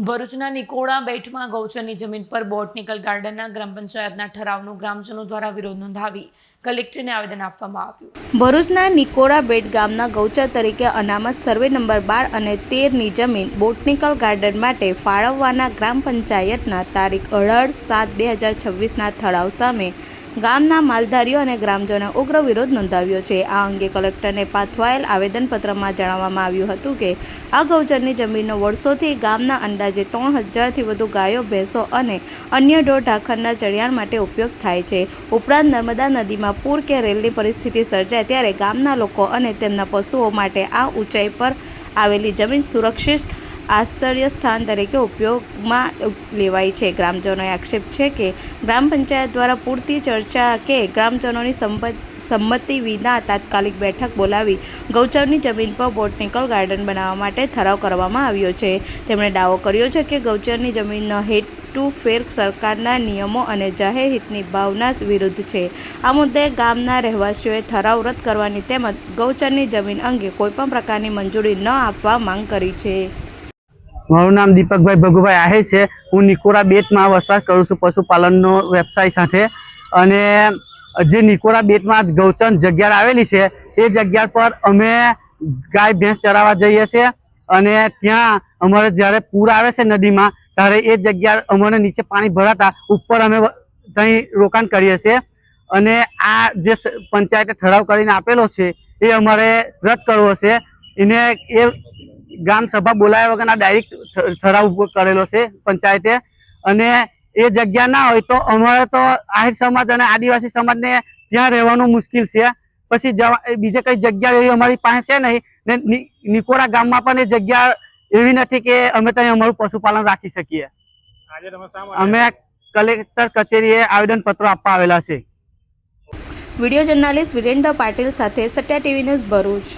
ભરૂચના નિકોડા બેટમાં ગૌચરની જમીન પર બોટનિકલ ગાર્ડનના ગ્રામ પંચાયતના ઠરાવનું ગ્રામજનો દ્વારા વિરોધ નોંધાવી કલેક્ટરને આવેદન આપવામાં આવ્યું। ભરૂચના નિકોડા બેટ ગામના ગૌચર તરીકે અનામત સર્વે નંબર 12 અને 13ની જમીન બોટનિકલ ગાર્ડન માટે ફાળવવાના ગ્રામ પંચાયતના તારીખ 18/7/2026ના ઠરાવ સામે ગામના માલધારીઓ અને ગ્રામજનોએ ઉગ્ર વિરોધ નોંધાવ્યો છે। આ અંગે કલેક્ટરને પાઠવાયેલ આવેદનપત્રમાં જણાવવામાં આવ્યું હતું કે આ ગૌચરની જમીનનો વર્ષોથી ગામના અંદાજે 3000થી વધુ ગાયો, ભેંસો અને અન્ય ઢોર ઢાંખરના ચરિયાણ માટે ઉપયોગ થાય છે। ઉપરાંત નર્મદા નદીમાં પૂર કે રેલની પરિસ્થિતિ સર્જાય ત્યારે ગામના લોકો અને તેમના પશુઓ માટે આ ઊંચાઈ પર આવેલી જમીન સુરક્ષિત આશ્રય સ્થાન તરીકે ઉપયોગમાં લેવાય છે। ગ્રામજનોએ આક્ષેપ છે કે ગ્રામ પંચાયત દ્વારા પૂરતી ચર્ચા કે ગ્રામજનોની સંમતિ વિના તાત્કાલિક બેઠક બોલાવી ગૌચરની જમીન પર બોટનિકલ ગાર્ડન બનાવવા માટે ઠરાવ કરવામાં આવ્યો છે। તેમણે દાવો કર્યો છે કે ગૌચરની જમીનનો હેતુફેર સરકારના નિયમો અને જાહેર હિતની ભાવના વિરુદ્ધ છે। આ મુદ્દે ગામના રહેવાસીઓએ ઠરાવ રદ કરવાની તેમજ ગૌચરની જમીન અંગે કોઈપણ પ્રકારની મંજૂરી ન આપવા માંગ કરી છે। મારું નામ દીપકભાઈ ભગુભાઈ આહિર છે। હું નિકોડા બેટમાં વસવાટ કરું છું પશુપાલનનો વ્યવસાય સાથે। અને જે નિકોડા બેટમાં ગૌચર જગ્યા આવેલી છે એ જગ્યા પર અમે ગાય ભેંસ ચરાવવા જઈએ છીએ અને ત્યાં અમારે જ્યારે પૂર આવે છે નદીમાં ત્યારે એ જગ્યા અમારે નીચે પાણી ભરાતા ઉપર અમે ત્યાં રોકાણ કરીએ છીએ અને આ જે પંચાયતે ઠરાવ કરીને આપેલો છે એ અમારે રદ કરવો છે। એને એ ગ્રામ સભા બોલાવ્યા વગરના ડાયરેક્ટ ઠરાવ કરેલો છે પંચાયતે અને એ જગ્યા ના હોય તો અમારે તો આહિર સમાજ અને આદિવાસી સમાજને ત્યાં રહેવાનું મુશ્કેલ છે। પછી બીજે કઈ જગ્યા એવી અમારી પાસે છે નહીં ને નિકોડા ગામમાં પણ એ જગ્યા એવી નથી કે અમે ત્યાં અમારું પશુપાલન રાખી શકીએ। અમે કલેક્ટર કચેરીએ આવેદનપત્રો આપવા આવેલા છે। વિડીયો જર્નાલિસ્ટ વિરેન્દ્ર પાટીલ સાથે સત્યા ટીવી ન્યૂઝ ભરૂચ।